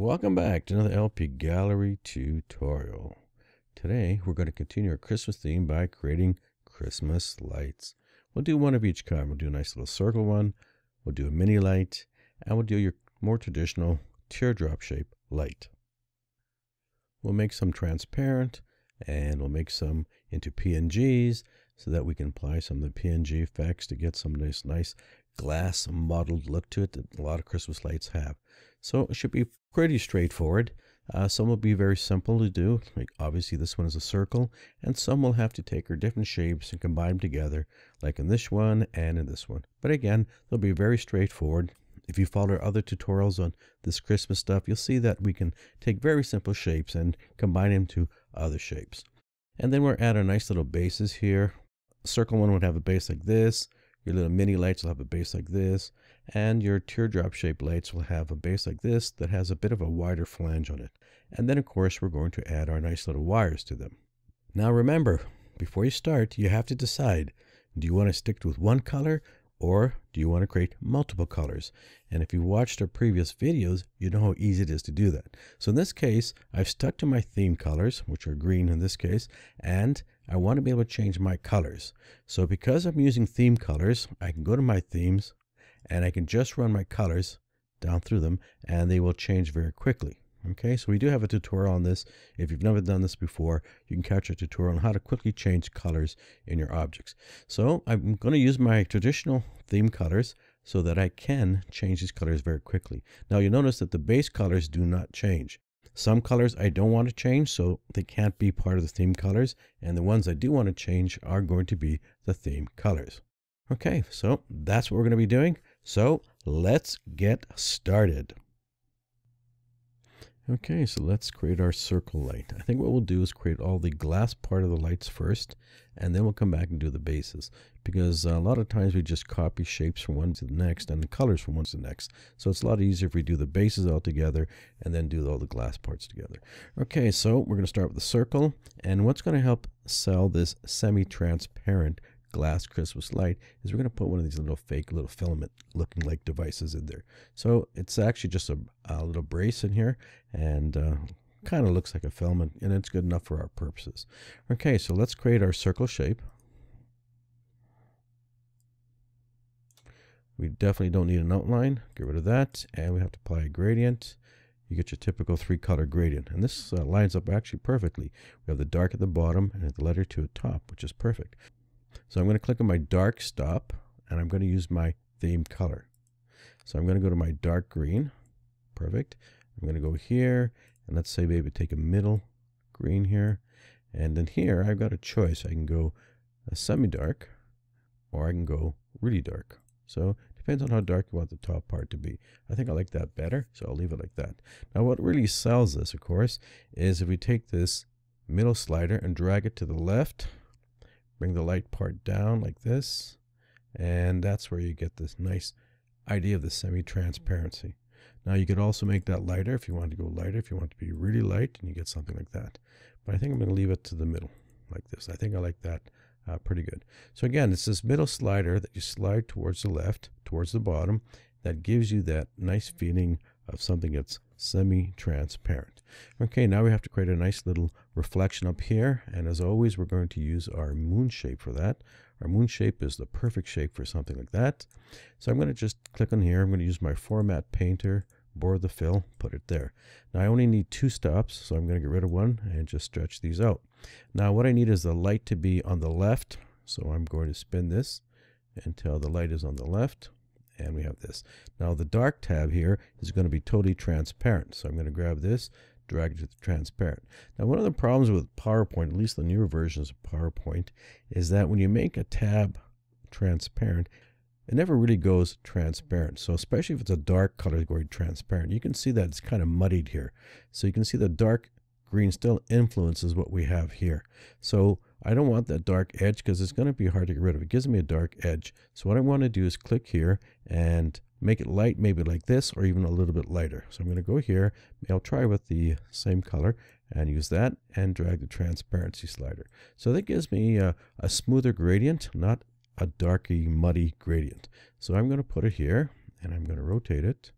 Welcome back to another LP Gallery tutorial. Today we're going to continue our Christmas theme by creating Christmas lights. We'll do one of each kind. We'll do a nice little circle one, we'll do a mini light, and we'll do your more traditional teardrop shape light. We'll make some transparent and we'll make some into PNGs so that we can apply some of the PNG effects to get some nice glass mottled look to it that a lot of Christmas lights have. So it should be pretty straightforward. Some will be very simple to do, like obviously this one is a circle, and some will have to take our different shapes and combine them together, like in this one and in this one. But again, they'll be very straightforward. If you follow our other tutorials on this Christmas stuff, you'll see that we can take very simple shapes and combine them to other shapes. And then we'll add our nice little bases here. A circle one would have a base like this. Your little mini lights will have a base like this, and your teardrop shaped lights will have a base like this that has a bit of a wider flange on it. And then of course we're going to add our nice little wires to them. Now remember, before you start, you have to decide, do you want to stick with one color or do you want to create multiple colors? And if you watched our previous videos, you know how easy it is to do that. So in this case, I've stuck to my theme colors, which are green in this case, and I want to be able to change my colors. So because I'm using theme colors, I can go to my themes and I can just run my colors down through them and they will change very quickly. Okay, so we do have a tutorial on this. If you've never done this before, you can catch a tutorial on how to quickly change colors in your objects. So I'm going to use my traditional theme colors so that I can change these colors very quickly. Now you'll notice that the base colors do not change. Some colors I don't want to change, so they can't be part of the theme colors, and the ones I do want to change are going to be the theme colors. Okay, so that's what we're going to be doing. So let's get started. Okay, so let's create our circle light. I think what we'll do is create all the glass part of the lights first, and then we'll come back and do the bases. Because a lot of times we just copy shapes from one to the next and the colors from one to the next. So it's a lot easier if we do the bases all together and then do all the glass parts together. Okay, so we're going to start with the circle. And what's going to help sell this semi-transparent glass Christmas light is we're going to put one of these little fake little filament looking like devices in there. So it's actually just a little brace in here, and kind of looks like a filament, and it's good enough for our purposes. Okay, so let's create our circle shape. We definitely don't need an outline. Get rid of that, and we have to apply a gradient. You get your typical 3-color gradient, and this lines up actually perfectly. We have the dark at the bottom and the lighter to the top, which is perfect. So I'm going to click on my dark stop, and I'm going to use my theme color. So I'm going to go to my dark green. Perfect. I'm going to go here, and let's say maybe take a middle green here. And then here I've got a choice. I can go a semi-dark, or I can go really dark. So it depends on how dark you want the top part to be. I think I like that better, so I'll leave it like that. Now what really sells this, of course, is if we take this middle slider and drag it to the left, bring the light part down like this, and that's where you get this nice idea of the semi-transparency. Now you could also make that lighter if you want to go lighter, if you want to be really light, and you get something like that. But I think I'm going to leave it to the middle like this. I think I like that pretty good. So again, it's this middle slider that you slide towards the left, towards the bottom, that gives you that nice feeling of something that's semi-transparent. Okay, now we have to create a nice little reflection up here, and as always we're going to use our moon shape for that. Our moon shape is the perfect shape for something like that. So I'm going to just click on here. I'm going to use my format painter, bore the fill, put it there. Now I only need 2 stops, so I'm going to get rid of one and just stretch these out. Now what I need is the light to be on the left, so I'm going to spin this until the light is on the left. And we have this. Now the dark tab here is going to be totally transparent. So I'm going to grab this, drag it to the transparent. Now one of the problems with PowerPoint, at least the newer versions of PowerPoint, is that when you make a tab transparent, it never really goes transparent. So especially if it's a dark color going transparent, you can see that it's kind of muddied here. So you can see the dark green still influences what we have here. So I don't want that dark edge because it's going to be hard to get rid of. It gives me a dark edge. So what I want to do is click here and make it light, maybe like this, or even a little bit lighter. So I'm going to go here. I'll try with the same color and use that and drag the transparency slider. So that gives me a smoother gradient, not a darky, muddy gradient. So I'm going to put it here and I'm going to rotate it.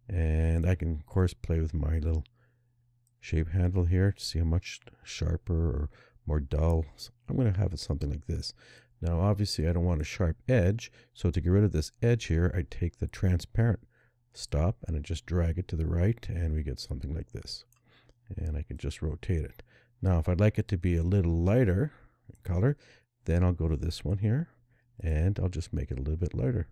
And I can, of course, play with my little shape handle here to see how much sharper or more dull. So I'm going to have it something like this. Now, obviously, I don't want a sharp edge. So to get rid of this edge here, I take the transparent stop and I just drag it to the right, and we get something like this. And I can just rotate it. Now, if I'd like it to be a little lighter in color, then I'll go to this one here, and I'll just make it a little bit lighter.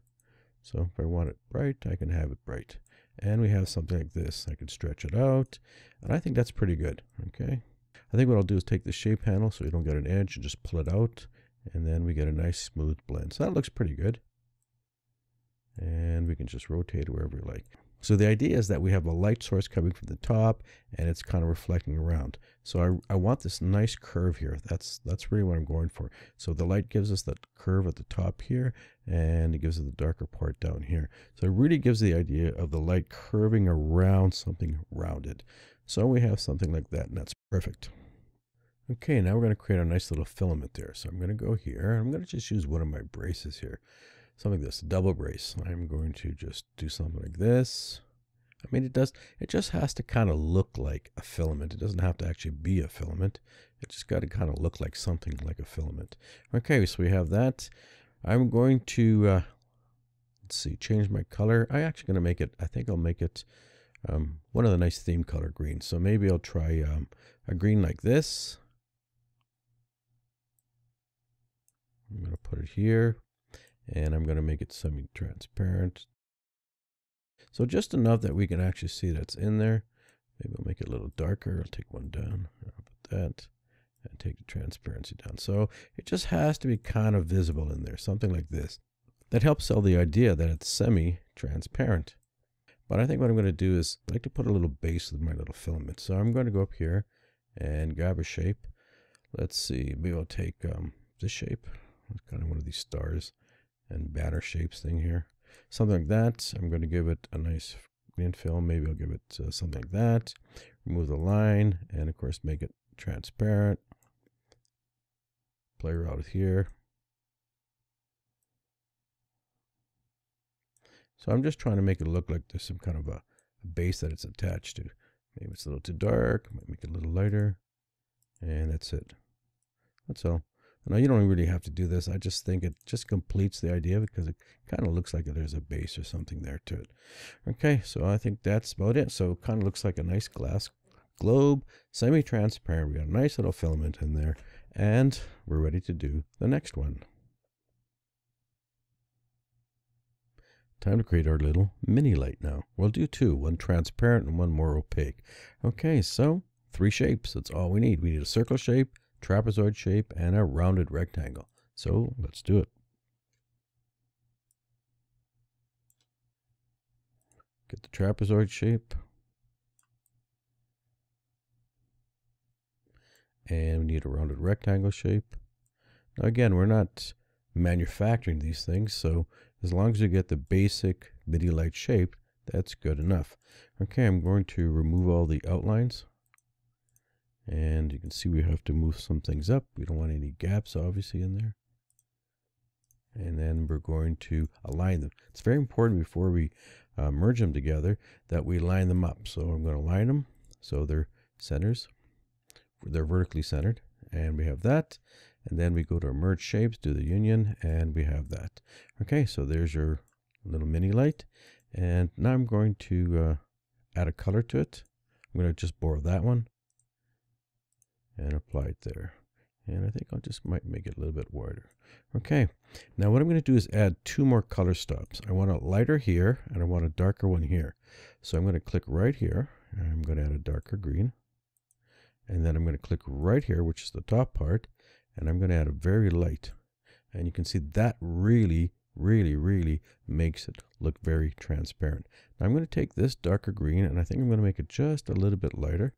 So if I want it bright, I can have it bright. And we have something like this. I can stretch it out, and I think that's pretty good. Okay. I think what I'll do is take the shape handle so you don't get an edge and just pull it out, and then we get a nice smooth blend. So that looks pretty good. And we can just rotate it wherever we like. So the idea is that we have a light source coming from the top, and it's kind of reflecting around. So I want this nice curve here. That's really what I'm going for. So the light gives us that curve at the top here, and it gives us the darker part down here. So it really gives the idea of the light curving around something rounded. So we have something like that, and that's perfect. Okay, now we're going to create a nice little filament there. So I'm going to go here. I'm going to just use one of my braces here. Something like this, double brace. I'm going to just do something like this. I mean, it just has to kind of look like a filament. It doesn't have to actually be a filament. It just got to kind of look like something like a filament. Okay, so we have that. I'm going to, let's see, change my color. I'm actually going to make it, I think I'll make it one of the nice theme color greens. So maybe I'll try a green like this. I'm going to put it here. And I'm going to make it semi-transparent. So just enough that we can actually see that's in there. Maybe I'll make it a little darker. I'll take one down. I'll put that and take the transparency down. So it just has to be kind of visible in there, something like this. That helps sell the idea that it's semi-transparent. But I think what I'm going to do is I like to put a little base with my little filament. So I'm going to go up here and grab a shape. Let's see. Maybe I'll take this shape. It's kind of one of these stars and banner shapes thing here, something like that. I'm going to give it a nice green fill. Maybe I'll give it something like that. Remove the line, and of course make it transparent. Play around with here. So I'm just trying to make it look like there's some kind of a base that it's attached to. Maybe it's a little too dark. Might make it a little lighter, and that's it. That's all. Now, you don't really have to do this. I just think it just completes the idea because it kind of looks like there's a base or something there to it. Okay, so I think that's about it. So it kind of looks like a nice glass globe, semi-transparent. We got a nice little filament in there, and we're ready to do the next one. Time to create our little mini light now. We'll do two, one transparent and one more opaque. Okay, so 3 shapes. That's all we need. We need a circle shape, trapezoid shape, and a rounded rectangle. So let's do it. Get the trapezoid shape. And we need a rounded rectangle shape. Now again, we're not manufacturing these things, so as long as you get the basic mini light shape, that's good enough. Okay, I'm going to remove all the outlines. And you can see we have to move some things up. We don't want any gaps, obviously, in there. And then we're going to align them. It's very important before we merge them together that we line them up. So I'm going to line them so they're centers. They're vertically centered. And we have that. And then we go to our merge shapes, do the union, and we have that. Okay, so there's your little mini light. And now I'm going to add a color to it. I'm going to just borrow that one and apply it there. And I think I'll just might make it a little bit wider. Okay, now what I'm going to do is add 2 more color stops. I want a lighter here and I want a darker one here. So I'm going to click right here and I'm going to add a darker green. And then I'm going to click right here, which is the top part, and I'm going to add a very light. And you can see that really makes it look very transparent. Now I'm going to take this darker green and I think I'm going to make it just a little bit lighter.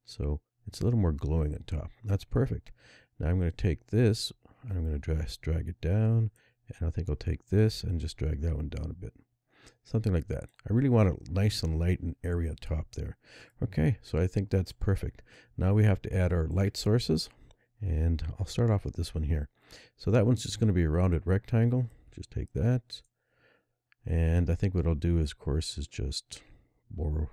So it's a little more glowing on top. That's perfect. Now I'm going to take this and I'm going to just drag it down. And I think I'll take this and just drag that one down a bit. Something like that. I really want it nice and light and airy on top there. Okay, so I think that's perfect. Now we have to add our light sources. And I'll start off with this one here. So that one's just going to be a rounded rectangle. Just take that. And I think what I'll do is, of course, is just borrow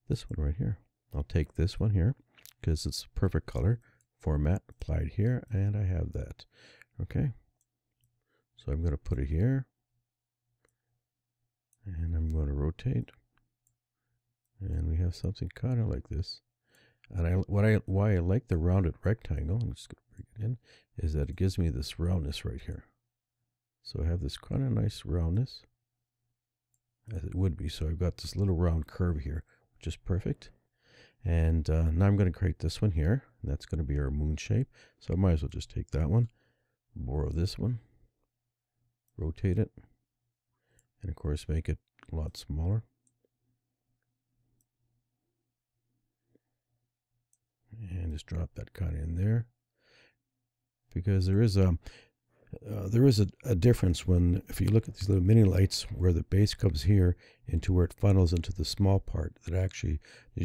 this one right here. I'll take this one here because it's perfect color. Format, applied here, and I have that. Okay. So I'm going to put it here. And I'm going to rotate. And we have something kind of like this. And why I like the rounded rectangle, I'm just going to bring it in, is that it gives me this roundness right here. So I have this kind of nice roundness, as it would be. So I've got this little round curve here, which is perfect. And now I'm going to create this one here. And that's going to be our moon shape. So I might as well just take that one, borrow this one, rotate it, and of course make it a lot smaller. And just drop that kind of in there, because there is a difference when, if you look at these little mini lights, where the base comes here into where it funnels into the small part, that actually,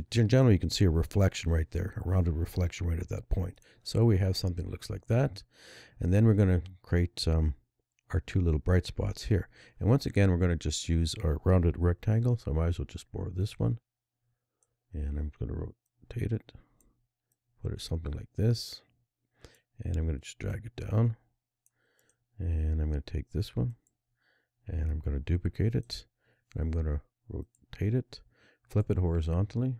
generally you can see a reflection right there, a rounded reflection right at that point. So we have something that looks like that. And then we're going to create our two little bright spots here. And once again, we're going to just use our rounded rectangle. So I might as well just borrow this one. And I'm going to rotate it, put it something like this. And I'm going to just drag it down. And I'm going to take this one, and I'm going to duplicate it. I'm going to rotate it, flip it horizontally,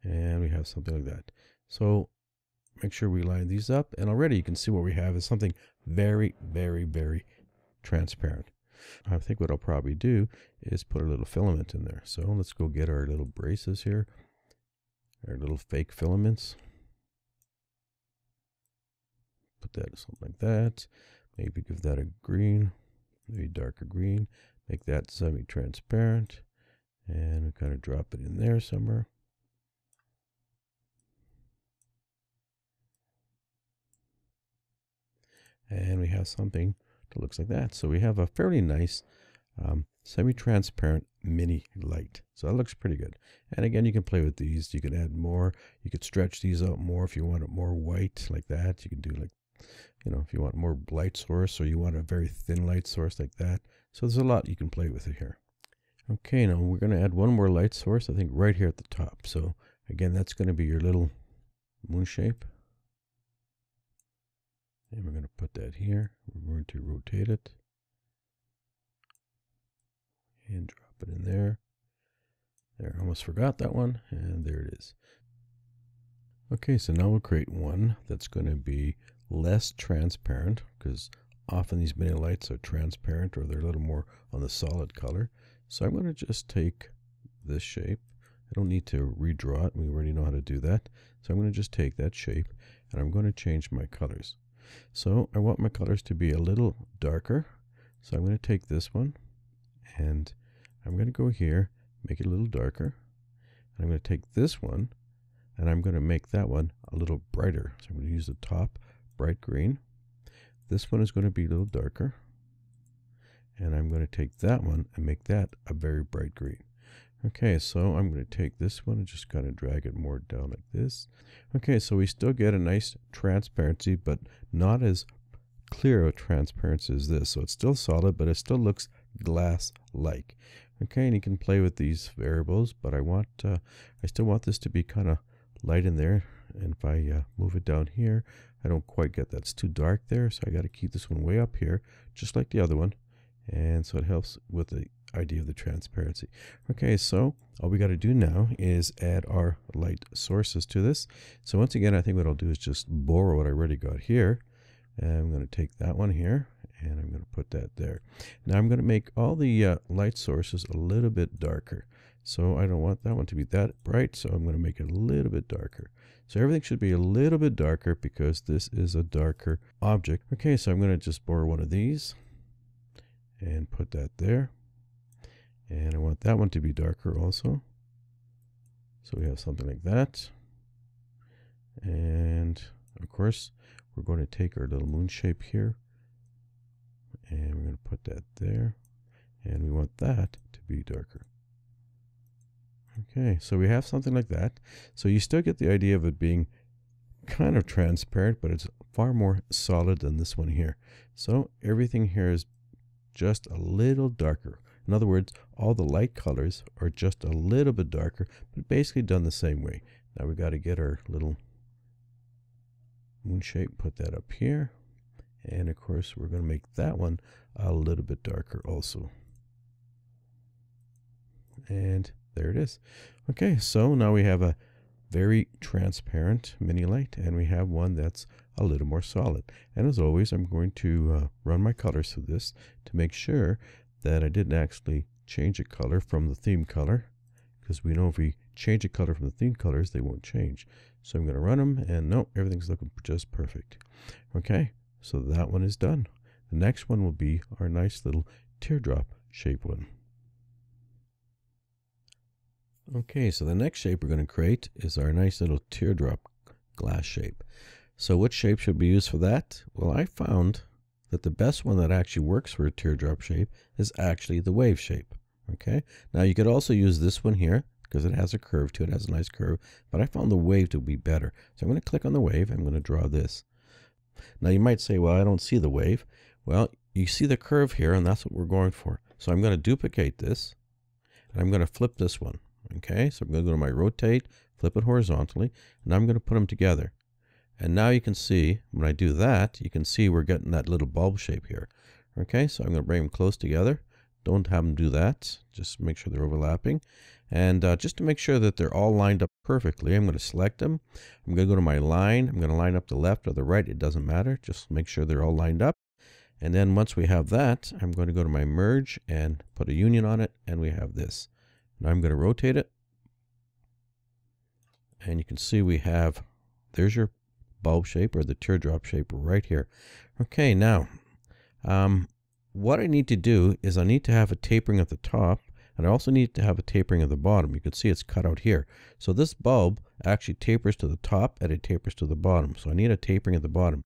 and we have something like that. So make sure we line these up, and already you can see what we have is something very, very, very transparent. I think what I'll probably do is put a little filament in there. So let's go get our little braces here, our little fake filaments. Put that something like that. Maybe give that a green, maybe darker green, make that semi-transparent, and we kind of drop it in there somewhere. And we have something that looks like that. So we have a fairly nice semi-transparent mini light. So that looks pretty good. And again, you can play with these. You can add more. You could stretch these out more if you want it more white like that. You can do like, you know, if you want more light source, or you want a very thin light source like that. So there's a lot you can play with it here. Okay, now we're going to add one more light source, I think right here at the top. So again, that's going to be your little moon shape. And we're going to put that here. We're going to rotate it. And drop it in there. There, I almost forgot that one. And there it is. Okay, so now we'll create one that's going to be less transparent, because often these mini lights are transparent, or they're a little more on the solid color. So I'm going to just take this shape. I don't need to redraw it. We already know how to do that. So I'm going to just take that shape, and I'm going to change my colors. So I want my colors to be a little darker. So I'm going to take this one, and I'm going to go here, make it a little darker. And I'm going to take this one, and I'm going to make that one a little brighter. So I'm going to use the top bright green. This one is going to be a little darker. And I'm going to take that one and make that a very bright green. Okay, so I'm going to take this one and just kind of drag it more down like this. Okay, so we still get a nice transparency, but not as clear a transparency as this. So it's still solid, but it still looks glass-like. Okay, and you can play with these variables, but I still want this to be kind of light in there. And if I move it down here, I don't quite get that. It's too dark there, so I got to keep this one way up here, just like the other one. And so it helps with the idea of the transparency. Okay, so all we got to do now is add our light sources to this. So once again, I think what I'll do is just borrow what I already got here. And I'm going to take that one here, and I'm going to put that there. Now I'm going to make all the light sources a little bit darker. So I don't want that one to be that bright, so I'm going to make it a little bit darker. So everything should be a little bit darker because this is a darker object. Okay, so I'm going to just borrow one of these and put that there. And I want that one to be darker also. So we have something like that. And of course, we're going to take our little moon shape here, and we're going to put that there. And we want that to be darker. Okay, so we have something like that. So you still get the idea of it being kind of transparent, but it's far more solid than this one here. So everything here is just a little darker. In other words, all the light colors are just a little bit darker, but basically done the same way. Now we got to get our little moon shape, put that up here. And of course, we're going to make that one a little bit darker also. And there it is. Okay, so now we have a very transparent mini light, and we have one that's a little more solid. And as always, I'm going to run my colors through this to make sure that I didn't actually change a color from the theme color, because we know if we change a color from the theme colors, they won't change. So I'm going to run them, and no, everything's looking just perfect. Okay, so that one is done. The next one will be our nice little teardrop shape one. Okay, so the next shape we're going to create is our nice little teardrop glass shape. So what shape should be used for that? Well, I found that the best one that actually works for a teardrop shape is actually the wave shape. Okay, now you could also use this one here because it has a curve to it, has a nice curve, but I found the wave to be better. So I'm going to click on the wave. I'm going to draw this. Now you might say, well, I don't see the wave. Well, you see the curve here, and that's what we're going for. So I'm going to duplicate this, and I'm going to flip this one. Okay, so I'm going to go to my rotate, flip it horizontally, and I'm going to put them together. And now you can see, when I do that, you can see we're getting that little bulb shape here. Okay, so I'm going to bring them close together. Don't have them do that. Just make sure they're overlapping. And just to make sure that they're all lined up perfectly, I'm going to select them. I'm going to go to my line. I'm going to line up the left or the right. It doesn't matter. Just make sure they're all lined up. And then once we have that, I'm going to go to my merge and put a union on it. And we have this. Now I'm going to rotate it. And you can see we have, there's your bulb shape or the teardrop shape right here. Okay, now what I need to do is I need to have a tapering at the top, and I also need to have a tapering at the bottom. You can see it's cut out here. So this bulb actually tapers to the top and it tapers to the bottom. So I need a tapering at the bottom.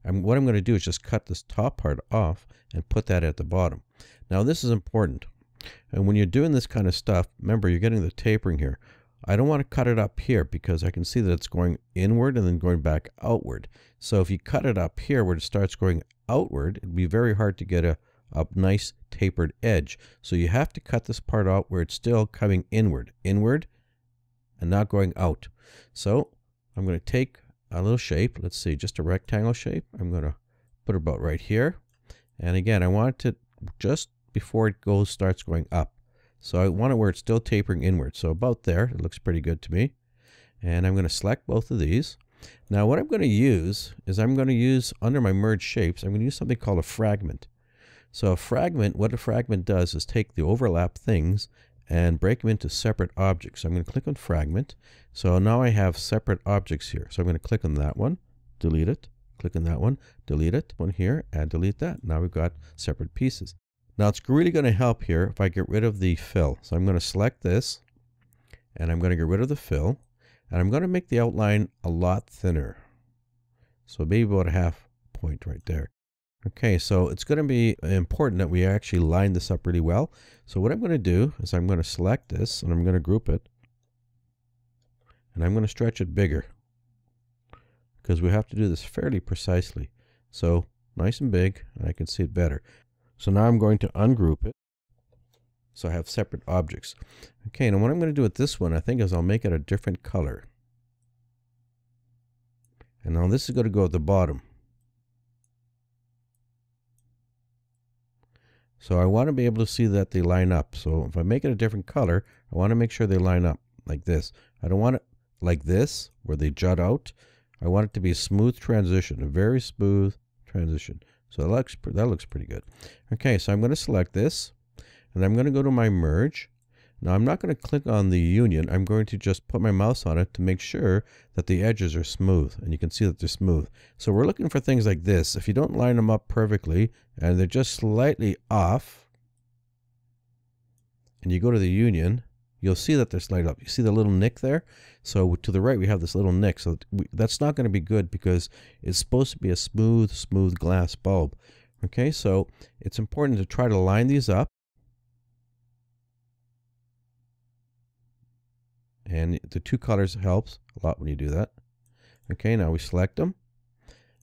What I'm going to do is just cut this top part off and put that at the bottom. Now this is important. And when you're doing this kind of stuff, remember you're getting the tapering here. I don't want to cut it up here because I can see that it's going inward and then going back outward. So if you cut it up here where it starts going outward, it'd be very hard to get a nice tapered edge. So you have to cut this part out where it's still coming inward, and not going out. So I'm going to take a little shape. Let's see, just a rectangle shape. I'm going to put it about right here. And again, I want it to just before it starts going up. So I want it where it's still tapering inward. So about there, it looks pretty good to me. And I'm going to select both of these. Now what I'm going to use is I'm going to use, under my merge shapes, I'm going to use something called a fragment. So a fragment, what a fragment does is take the overlap things and break them into separate objects. So I'm going to click on fragment. So now I have separate objects here. So I'm going to click on that one, delete it, click on that one, delete it, one here, and delete that. Now we've got separate pieces. Now it's really going to help here if I get rid of the fill. So I'm going to select this, and I'm going to get rid of the fill, and I'm going to make the outline a lot thinner. So maybe about a half point right there. Okay, so it's going to be important that we actually line this up really well. So what I'm going to do is I'm going to select this, and I'm going to group it, and I'm going to stretch it bigger because we have to do this fairly precisely. So nice and big, and I can see it better. So now I'm going to ungroup it, so I have separate objects. Okay, now what I'm going to do with this one, I think, is I'll make it a different color. And now this is going to go at the bottom. So I want to be able to see that they line up. So if I make it a different color, I want to make sure they line up like this. I don't want it like this, where they jut out. I want it to be a smooth transition, a very smooth transition. So that looks pretty good. Okay, so I'm going to select this, and I'm going to go to my merge. Now I'm not going to click on the union. I'm going to just put my mouse on it to make sure that the edges are smooth, and you can see that they're smooth. So we're looking for things like this. If you don't line them up perfectly, and they're just slightly off, and you go to the union, you'll see that they're slightly up. You see the little nick there? So to the right, we have this little nick. So that's not going to be good because it's supposed to be a smooth glass bulb. Okay, so it's important to try to line these up. And the two colors helps a lot when you do that. Okay, now we select them.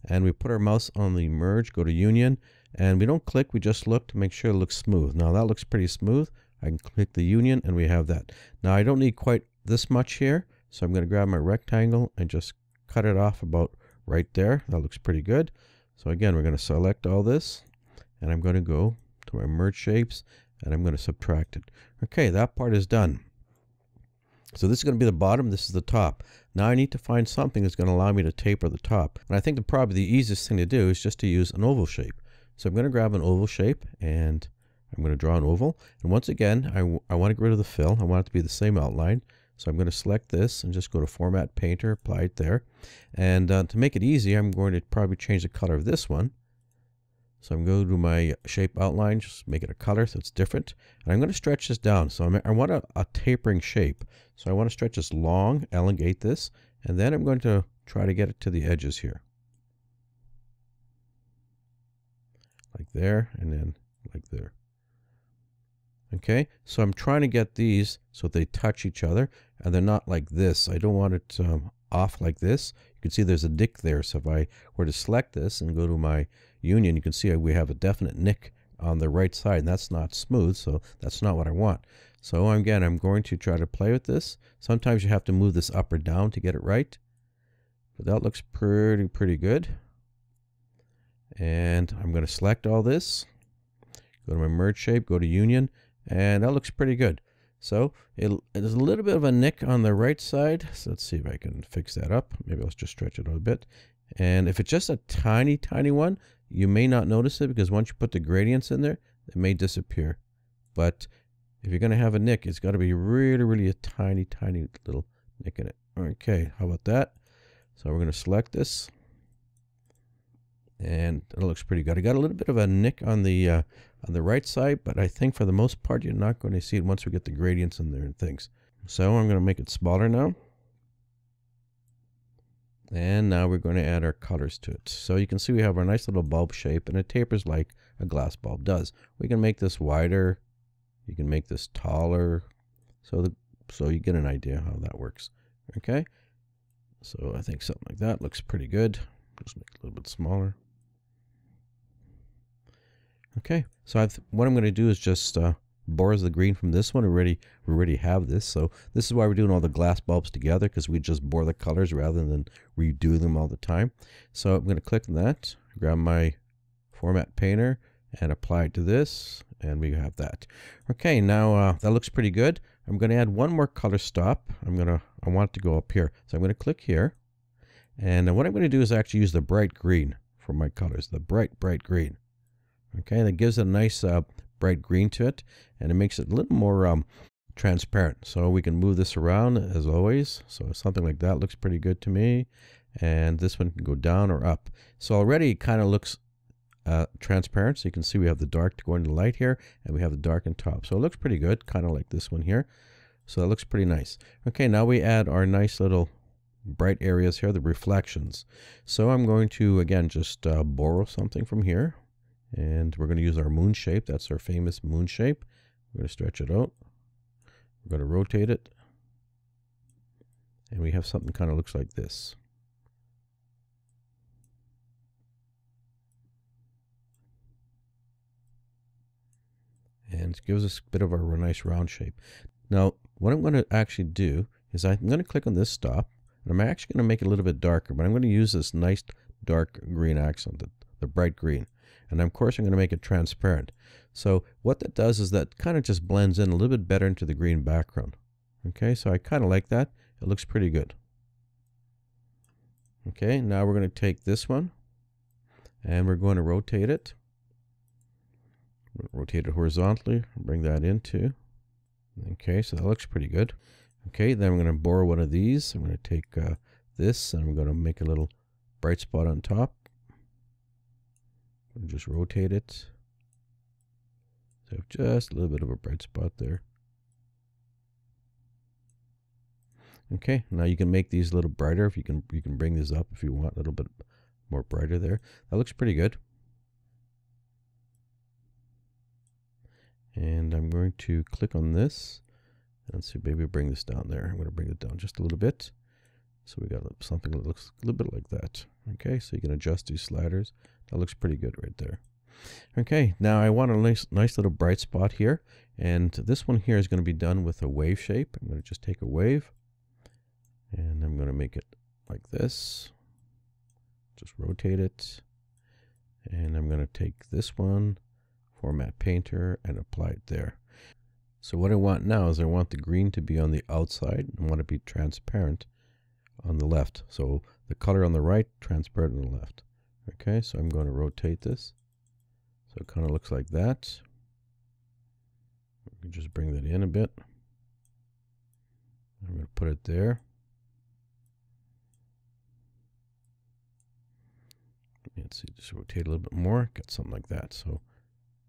And we put our mouse on the merge, go to union. And we don't click, we just look to make sure it looks smooth. Now that looks pretty smooth. I can click the union and we have that. Now I don't need quite this much here, so I'm going to grab my rectangle and just cut it off about right there. That looks pretty good. So again, we're going to select all this and I'm going to go to my merge shapes and I'm going to subtract it. Okay, that part is done. So this is going to be the bottom, this is the top. Now I need to find something that's going to allow me to taper the top. And I think probably the easiest thing to do is just to use an oval shape. So I'm going to grab an oval shape and I'm going to draw an oval. And once again, I want to get rid of the fill. I want it to be the same outline. So I'm going to select this and just go to Format Painter, apply it there. And to make it easy, I'm going to probably change the color of this one. So I'm going to go to my shape outline, just make it a color so it's different. And I'm going to stretch this down. So I want a tapering shape. So I want to stretch this long, elongate this, and then I'm going to try to get it to the edges here. Like there, and then like there. Okay, so I'm trying to get these so they touch each other, and they're not like this. I don't want it off like this. You can see there's a nick there. So if I were to select this and go to my union, you can see we have a definite nick on the right side, and that's not smooth, so that's not what I want. So again, I'm going to try to play with this. Sometimes you have to move this up or down to get it right, but that looks pretty good. And I'm going to select all this, go to my merge shape, go to union, and that looks pretty good. So there's a little bit of a nick on the right side. So let's see if I can fix that up. Maybe I'll just stretch it a bit. And if it's just a tiny one, you may not notice it because once you put the gradients in there, it may disappear. But if you're going to have a nick, it's got to be really a tiny little nick in it. Okay, how about that? So we're going to select this. And it looks pretty good. I got a little bit of a nick on the right side, but I think for the most part, you're not going to see it once we get the gradients in there and things. So I'm going to make it smaller now. And now we're going to add our colors to it. So you can see we have our nice little bulb shape, and it tapers like a glass bulb does. We can make this wider. You can make this taller. So you get an idea how that works. Okay. So I think something like that looks pretty good. Just make it a little bit smaller. Okay, so what I'm going to do is just borrow the green from this one. We already have this, so this is why we're doing all the glass bulbs together, because we just bore the colors rather than redo them all the time. So I'm going to click on that, grab my Format Painter, and apply it to this, and we have that. Okay, now that looks pretty good. I'm going to add one more color stop. I want it to go up here, so I'm going to click here, and what I'm going to do is actually use the bright green for my colors, the bright green. Okay, that gives it a nice bright green to it, and it makes it a little more transparent. So we can move this around as always. So something like that looks pretty good to me. And this one can go down or up. So already it kind of looks transparent. So you can see we have the dark going to light here, and we have the dark on top. So it looks pretty good, kind of like this one here. So that looks pretty nice. Okay, now we add our nice little bright areas here, the reflections. So I'm going to, again, just borrow something from here. And we're going to use our moon shape. That's our famous moon shape. We're going to stretch it out. We're going to rotate it. And we have something kind of looks like this. And it gives us a bit of a nice round shape. Now, what I'm going to actually do is I'm going to click on this stop. And I'm actually going to make it a little bit darker. But I'm going to use this nice dark green accent, the bright green. And of course, I'm going to make it transparent. So what that does is that kind of just blends in a little bit better into the green background. Okay, so I kind of like that. It looks pretty good. Okay, now we're going to take this one and we're going to rotate it. Rotate it horizontally, bring that into. Okay, so that looks pretty good. Okay, then I'm going to borrow one of these. I'm going to take this and I'm going to make a little bright spot on top. And just rotate it. So just a little bit of a bright spot there. Okay, now you can make these a little brighter. If you can bring these up if you want a little bit more brighter there. That looks pretty good. And I'm going to click on this and see, maybe bring this down there. I'm going to bring it down just a little bit. So we got something that looks a little bit like that. Okay, so you can adjust these sliders. That looks pretty good right there. Okay, now I want a nice little bright spot here. And this one here is going to be done with a wave shape. I'm going to just take a wave and I'm going to make it like this. Just rotate it. And I'm going to take this one, Format Painter, and apply it there. So what I want now is I want the green to be on the outside. I want it to be transparent on the left. So the color on the right, transparent on the left. Okay, so I'm going to rotate this. So it kind of looks like that. Let me just bring that in a bit. I'm going to put it there. Let's see, just rotate a little bit more, get something like that. So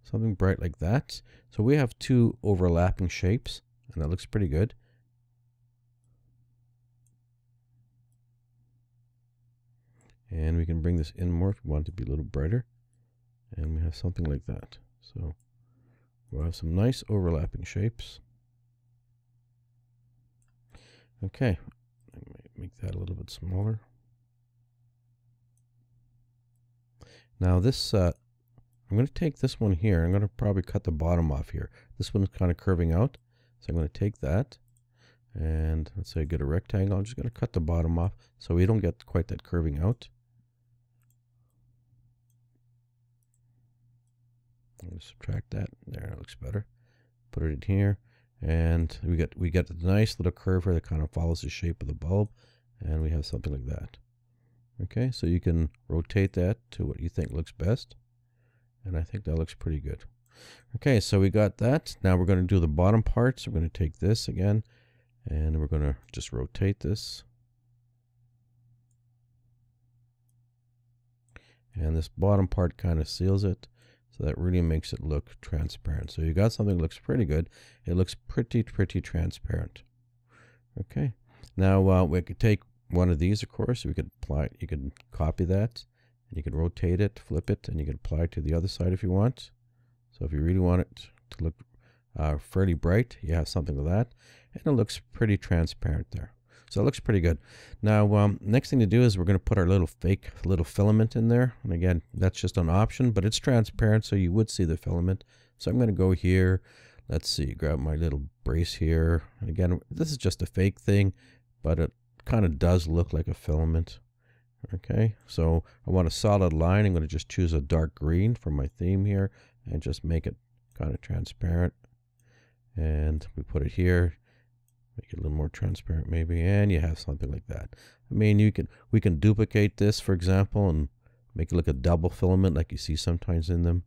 something bright like that. So we have two overlapping shapes, and that looks pretty good. And we can bring this in more if we want it to be a little brighter. And we have something like that. So we'll have some nice overlapping shapes. Okay, I might make that a little bit smaller. Now this, I'm going to take this one here. I'm going to probably cut the bottom off here. This one's kind of curving out. So I'm going to take that. And let's say I get a rectangle. I'm just going to cut the bottom off so we don't get quite that curving out. I'm going to subtract that. There, that looks better. Put it in here. And we get a nice little curve here that kind of follows the shape of the bulb. And we have something like that. Okay, so you can rotate that to what you think looks best. And I think that looks pretty good. Okay, so we got that. Now we're going to do the bottom part. So we're going to take this again, and we're going to just rotate this. And this bottom part kind of seals it. So that really makes it look transparent. So you got something that looks pretty good. It looks pretty transparent. Okay, now we could take one of these, of course. We could apply it. You can copy that, and you can rotate it, flip it, and you can apply it to the other side if you want. So if you really want it to look fairly bright, you have something like that, and it looks pretty transparent there. So it looks pretty good. Now, next thing to do is we're going to put our little fake little filament in there. And again, that's just an option, but it's transparent, so you would see the filament. So I'm going to go here. Let's see, grab my little brace here. And again, this is just a fake thing, but it kind of does look like a filament. Okay, so I want a solid line. I'm going to just choose a dark green for my theme here and just make it kind of transparent. And we put it here. Make it a little more transparent maybe, and you have something like that. I mean, we can duplicate this, for example, and make it look a double filament like you see sometimes in them.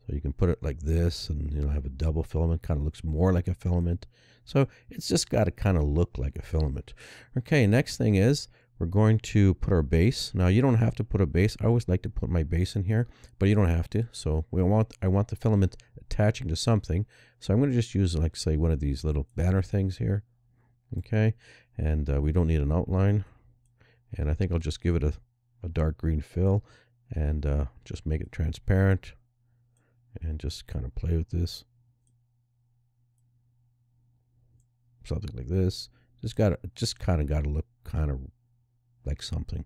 So you can put it like this and have a double filament, kind of looks more like a filament. So it's just got to kind of look like a filament. Okay, next thing is we're going to put our base. Now you don't have to put a base. I always like to put my base in here, but you don't have to. So I want the filament attaching to something. So I'm going to just use, like, say, one of these little banner things here. Okay, and we don't need an outline. And I think I'll just give it a dark green fill and just make it transparent and just kind of play with this. Something like this. Just kind of got to look kind of like something.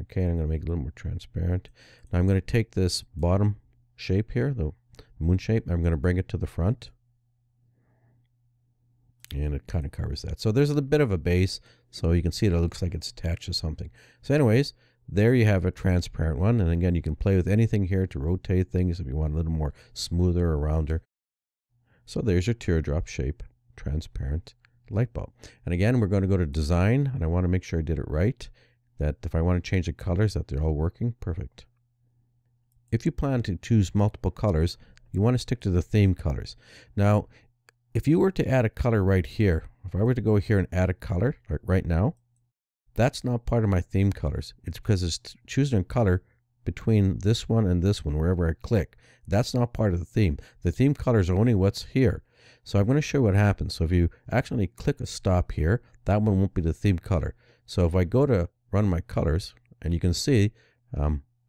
Okay, I'm going to make it a little more transparent. Now I'm going to take this bottom shape here, the moon shape. I'm going to bring it to the front. And it kind of covers that. So there's a bit of a base, so you can see it looks like it's attached to something. So anyways, there you have a transparent one. And again, you can play with anything here to rotate things if you want a little more smoother or rounder. So there's your teardrop shape, transparent light bulb. And again, we're going to go to design, and I want to make sure I did it right, that if I want to change the colors, that they're all working perfect. If you plan to choose multiple colors, you want to stick to the theme colors. Now, if you were to add a color right here, if I were to go here and add a color right now, that's not part of my theme colors. It's because it's choosing a color between this one and this one, wherever I click. That's not part of the theme. The theme colors are only what's here. So I'm going to show you what happens. So if you actually click a stop here, that one won't be the theme color. So if I go to run my colors, and you can see,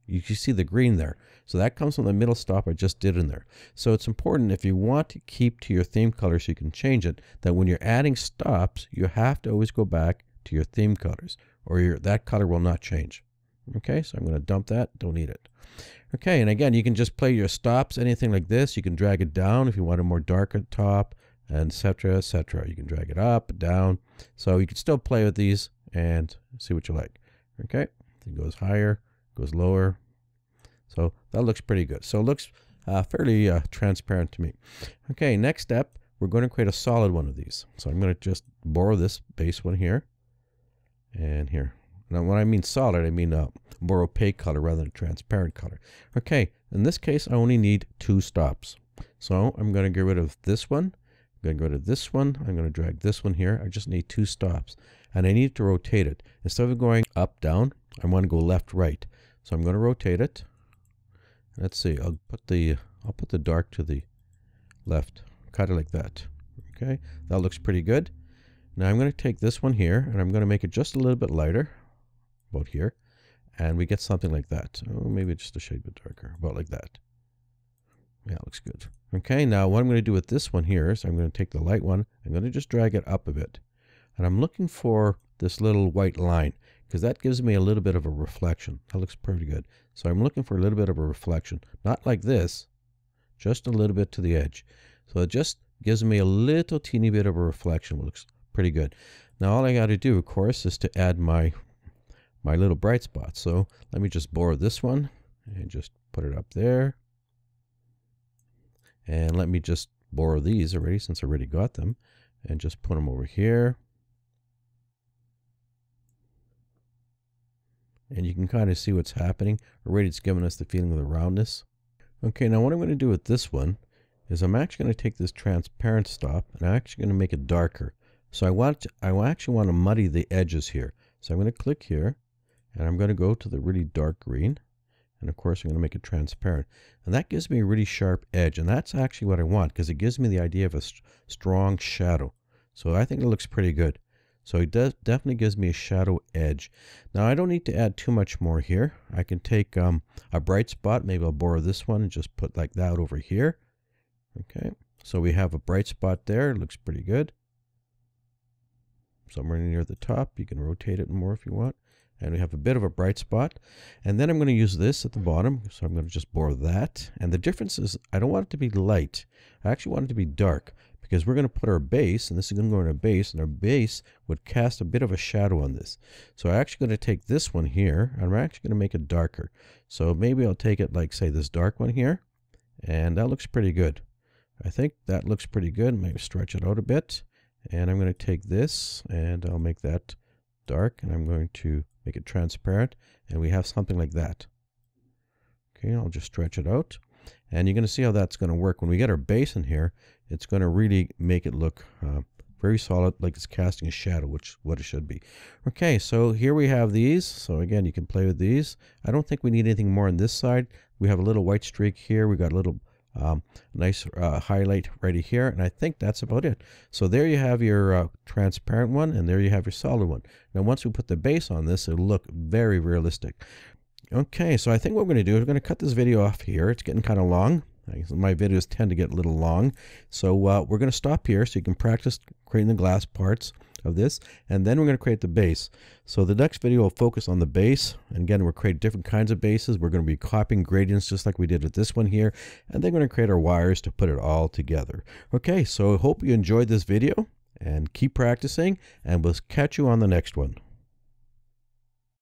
you can see the green there. So that comes from the middle stop I just did in there. So it's important, if you want to keep to your theme color so you can change it, that when you're adding stops, you have to always go back to your theme colors, or that color will not change. Okay, so I'm going to dump that. Don't need it. Okay, and again, you can just play your stops, anything like this. You can drag it down if you want a more darker top, and etc., etc. You can drag it up, down. So you can still play with these and see what you like. Okay, it goes higher, goes lower. So that looks pretty good. So it looks fairly transparent to me. Okay, next step, we're going to create a solid one of these. So I'm going to just borrow this base one here and here. Now, when I mean solid, I mean a more opaque color rather than a transparent color. Okay, in this case, I only need 2 stops. So I'm going to get rid of this one. I'm going to go to this one. I'm going to drag this one here. I just need 2 stops. And I need to rotate it. Instead of going up, down, I want to go left, right. So I'm going to rotate it. Let's see, I'll put the dark to the left. Cut it like that. Okay, that looks pretty good. Now I'm going to take this one here and I'm going to make it just a little bit lighter, about here, and we get something like that. Oh, maybe just a shade bit darker, about like that. Yeah, it looks good. Okay, now what I'm going to do with this one here is I'm going to take the light one, I'm going to just drag it up a bit. And I'm looking for this little white line, because that gives me a little bit of a reflection. That looks pretty good. So I'm looking for a little bit of a reflection. Not like this, just a little bit to the edge. So it just gives me a little teeny bit of a reflection. It looks pretty good. Now all I got to do, of course, is to add my little bright spot. So let me just borrow this one and just put it up there. And let me just borrow these already, since I already got them, and just put them over here. And you can kind of see what's happening. Already it's giving us the feeling of the roundness. Okay, now what I'm going to do with this one is I'm actually going to take this transparent stop and I'm actually going to make it darker. So I actually want to muddy the edges here. So I'm going to click here and I'm going to go to the really dark green. And of course I'm going to make it transparent. And that gives me a really sharp edge. And that's actually what I want, because it gives me the idea of a strong shadow. So I think it looks pretty good. So it definitely gives me a shadow edge. Now I don't need to add too much more here. I can take a bright spot. Maybe I'll borrow this one and just put like that over here. Okay, so we have a bright spot there. It looks pretty good. Somewhere near the top. You can rotate it more if you want. And we have a bit of a bright spot. And then I'm going to use this at the bottom. So I'm going to just borrow that. And the difference is I don't want it to be light. I actually want it to be dark, because we're going to put our base, and this is going to go in our base, and our base would cast a bit of a shadow on this. So I'm actually going to take this one here, and I'm actually going to make it darker. So maybe I'll take it like, say, this dark one here, and that looks pretty good. I think that looks pretty good. Maybe stretch it out a bit, and I'm going to take this, and I'll make that dark, and I'm going to make it transparent, and we have something like that. Okay, I'll just stretch it out. And you're going to see how that's going to work. When we get our base in here, it's going to really make it look very solid, like it's casting a shadow, which is what it should be. Okay, so here we have these. So again, you can play with these. I don't think we need anything more on this side. We have a little white streak here. We got a little nice highlight right here. And I think that's about it. So there you have your transparent one, and there you have your solid one. Now, once we put the base on this, it'll look very realistic. Okay, so I think what we're going to do is we're going to cut this video off here. It's getting kind of long. My videos tend to get a little long. So we're going to stop here so you can practice creating the glass parts of this. And then we're going to create the base. So the next video will focus on the base. And again, we'll create different kinds of bases. We're going to be copying gradients just like we did with this one here. And then we're going to create our wires to put it all together. Okay, so I hope you enjoyed this video. And keep practicing. And we'll catch you on the next one.